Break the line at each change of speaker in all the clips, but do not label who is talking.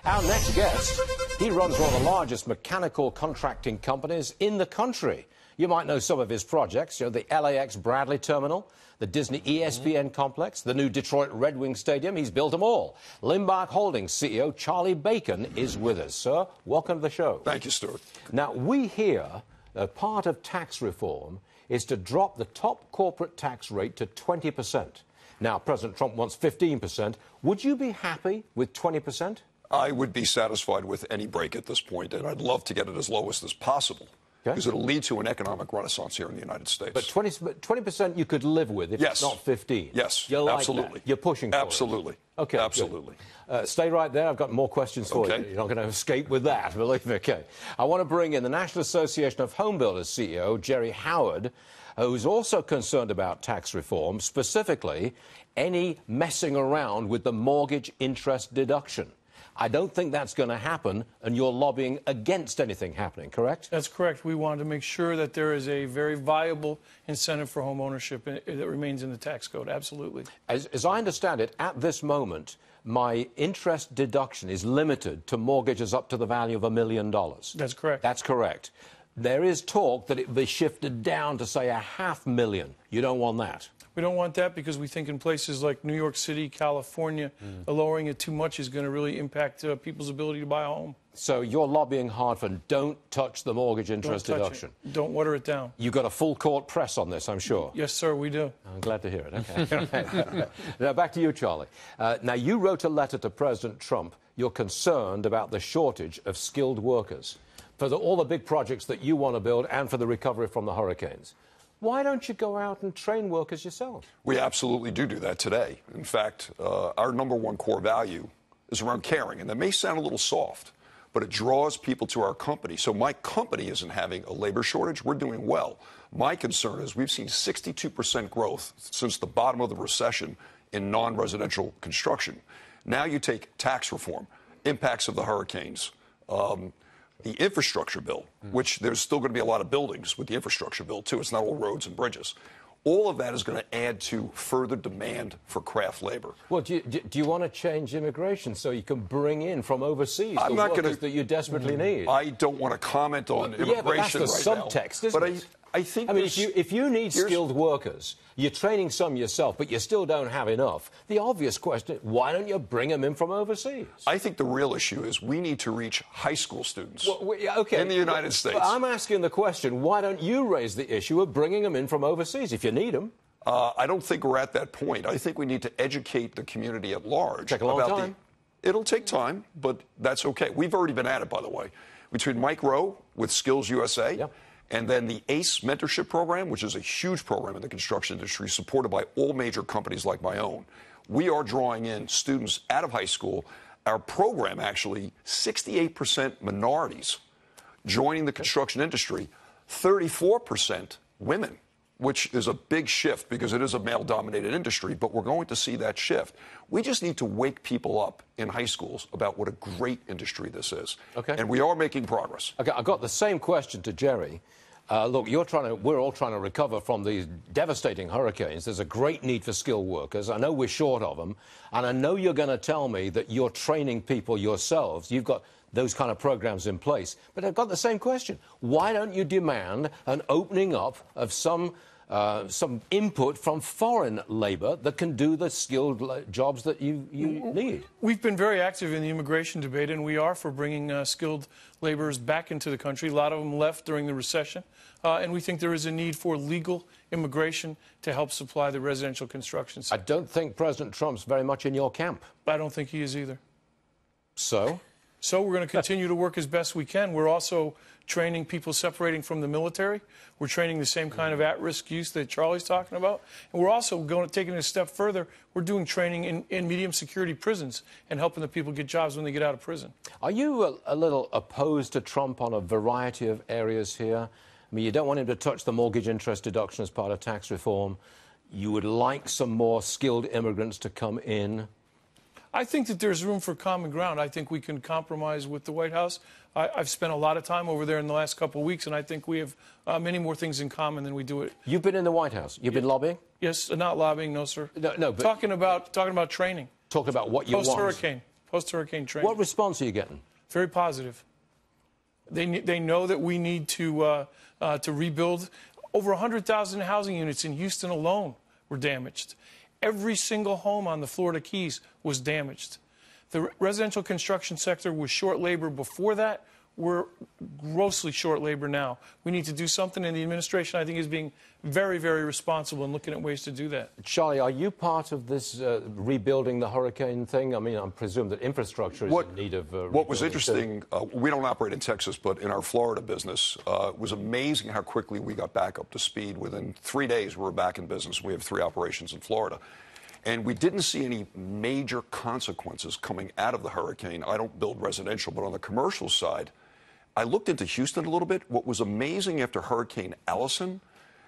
Our next guest, he runs one of the largest mechanical contracting companies in the country. You might know some of his projects, the LAX Bradley Terminal, the Disney ESPN complex, the new Detroit Red Wing Stadium. He's built them all. Limbach Holdings CEO Charlie Bacon is with us. Sir, welcome to the show.
Thank you, Stuart.
Now, we hear that part of tax reform is to drop the top corporate tax rate to 20%. Now, President Trump wants 15%. Would you be happy with 20%?
I would be satisfied with any break at this point, and I'd love to get it as low as possible. Because it'll lead to an economic renaissance here in the United States.
But 20% you could live with if it's not 15.
Yes,
you like
absolutely.
That. You're pushing for
absolutely.
It. Okay,
absolutely.
Stay right there. I've got more questions for you. You're not going to escape with that, believe me. Okay. I want to bring in the National Association of Home Builders CEO, Jerry Howard, who's also concerned about tax reform, specifically any messing around with the mortgage interest deduction. I don't think that's going to happen, and you're lobbying against anything happening, correct?
That's correct. We want to make sure that there is a very viable incentive for home ownership that remains in the tax code. Absolutely.
As I understand it, at this moment, my interest deduction is limited to mortgages up to the value of $1 million.
That's correct.
That's correct. There is talk that it be shifted down to, say, $500,000. You don't want that.
We don't want that because we think in places like New York City, California, lowering it too much is going to really impact people's ability to buy a home.
So you're lobbying hard for don't touch the mortgage interest deduction.
Don't water it down.
You've got a full court press on this, I'm sure.
Yes, sir, we do.
I'm glad to hear it. Okay. Now, back to you, Charlie. Now, you wrote a letter to President Trump. You're concerned about the shortage of skilled workers for all the big projects that you want to build and for the recovery from the hurricanes. Why don't you go out and train workers yourself?
We absolutely do that today. In fact, our number one core value is around caring. And that may sound a little soft, but it draws people to our company. So my company isn't having a labor shortage. We're doing well. My concern is we've seen 62% growth since the bottom of the recession in non-residential construction. Now you take tax reform, impacts of the hurricanes, the infrastructure bill, which there's still going to be a lot of buildings with the infrastructure bill, too. It's not all roads and bridges. All of that is going to add to further demand for craft labor.
Well, do you want to change immigration so you can bring in from overseas the workers that you desperately need?
I don't want to comment on immigration
but that's the subtext, isn't it?
I think
if you need skilled workers, you're training some yourself, but you still don't have enough. The obvious question, why don't you bring them in from overseas?
I think the real issue is we need to reach high school students in the United States.
But I'm asking the question, why don't you raise the issue of bringing them in from overseas if you need them?
I don't think we're at that point. I think we need to educate the community at large.
Take a long time.
It'll take time, but that's okay. We've already been at it, by the way, between Mike Rowe with Skills USA. And then the ACE mentorship program, which is a huge program in the construction industry, supported by all major companies like my own. We are drawing in students out of high school. Our program, actually, 68% minorities joining the construction industry, 34% women, which is a big shift because it is a male-dominated industry, but we're going to see that shift. We just need to wake people up in high schools about what a great industry this is. And we are making progress.
Okay, I've got the same question to Jerry. Look, we're all trying to recover from these devastating hurricanes. There's a great need for skilled workers. I know we're short of them. And I know you're going to tell me that you're training people yourselves. You've got those kind of programs in place. But I've got the same question. Why don't you demand an opening up of some input from foreign labor that can do the skilled jobs that you need?
We've been very active in the immigration debate, and we are for bringing skilled laborers back into the country. A lot of them left during the recession, and we think there is a need for legal immigration to help supply the residential construction sector.
I don't think President Trump's very much in your camp.
I don't think he is either.
So?
So we're going to continue to work as best we can. We're also training people separating from the military. We're training the same kind of at-risk youth that Charlie's talking about. And we're also taking it a step further. We're doing training in medium security prisons and helping the people get jobs when they get out of prison.
Are you a little opposed to Trump on a variety of areas here? I mean, you don't want him to touch the mortgage interest deduction as part of tax reform. You would like some more skilled immigrants to come in.
I think that there's room for common ground. I think we can compromise with the White House. I've spent a lot of time over there in the last couple of weeks, and I think we have many more things in common than we do it.
You've been in the White House. You've been lobbying?
Yes, not lobbying, no, sir.
No, but
talking about training.
Talking about what you want.
Post-hurricane. post-hurricane training.
What response are you getting?
Very positive. They know that we need to rebuild. Over 100,000 housing units in Houston alone were damaged. Every single home on the Florida Keys was damaged. The residential construction sector was short labor before that. We're grossly short labor now. We need to do something, and the administration, I think, is being very, very responsible in looking at ways to do that.
Charlie, are you part of this rebuilding the hurricane thing? I mean, I presume that infrastructure is in need of
What was interesting, we don't operate in Texas, but in our Florida business, it was amazing how quickly we got back up to speed. Within 3 days, we were back in business. We have 3 operations in Florida. And we didn't see any major consequences coming out of the hurricane. I don't build residential, but on the commercial side, I looked into Houston a little bit. What was amazing after Hurricane Allison,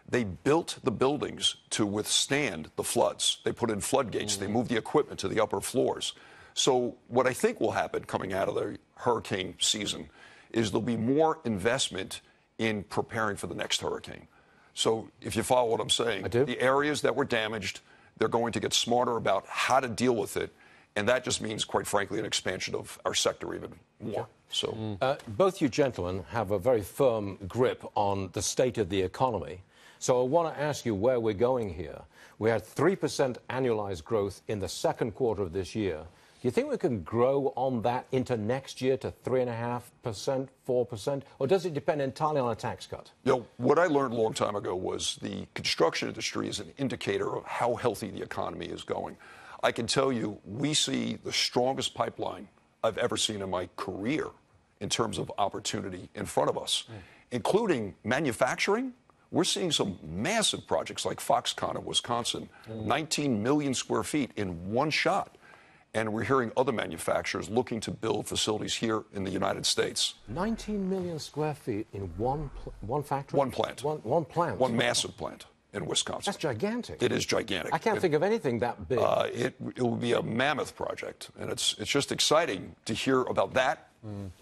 they built the buildings to withstand the floods. They put in floodgates. They moved the equipment to the upper floors. So what I think will happen coming out of the hurricane season is there'll be more investment in preparing for the next hurricane. So if you follow what I'm saying, the areas that were damaged, they're going to get smarter about how to deal with it. And that just means, quite frankly, an expansion of our sector even more. So,
both you gentlemen have a very firm grip on the state of the economy. So I want to ask you where we're going here. We had 3% annualized growth in the second quarter of this year. Do you think we can grow on that into next year to 3.5%, 4%? Or does it depend entirely on a tax cut?
You know, what I learned a long time ago was the construction industry is an indicator of how healthy the economy is going. I can tell you, we see the strongest pipeline I've ever seen in my career in terms of opportunity in front of us, including manufacturing. We're seeing some massive projects like Foxconn in Wisconsin, 19 million square feet in one shot. And we're hearing other manufacturers looking to build facilities here in the United States.
19 million square feet in one factory?
One plant.
One plant.
One massive plant in Wisconsin.
That's gigantic.
It is gigantic.
I can't think of anything that big.
It will be a mammoth project, and it's just exciting to hear about that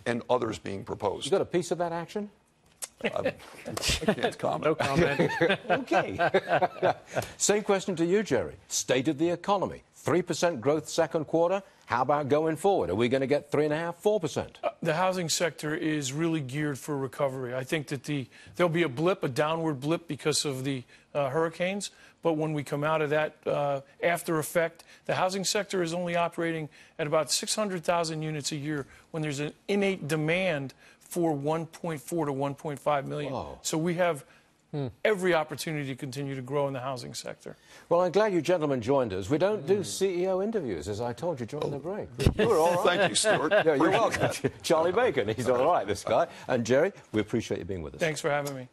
and others being proposed.
You got a piece of that action?
I can't comment.
No comment.
Okay. Same question to you, Jerry. State of the economy. 3% growth second quarter. How about going forward? Are we going to get 3.5%, 4%?
The housing sector is really geared for recovery. I think that there'll be a blip, a downward blip because of the hurricanes. But when we come out of that after effect, the housing sector is only operating at about 600,000 units a year when there's an innate demand for 1.4 to 1.5 million.
Whoa.
So we have every opportunity to continue to grow in the housing sector.
Well, I'm glad you gentlemen joined us. We don't do CEO interviews, as I told you during the break. You were all right.
Thank you, Stuart.
Yeah, you're welcome. Charlie Bacon, he's all right, this guy. And Jerry, we appreciate you being with us.
Thanks for having me.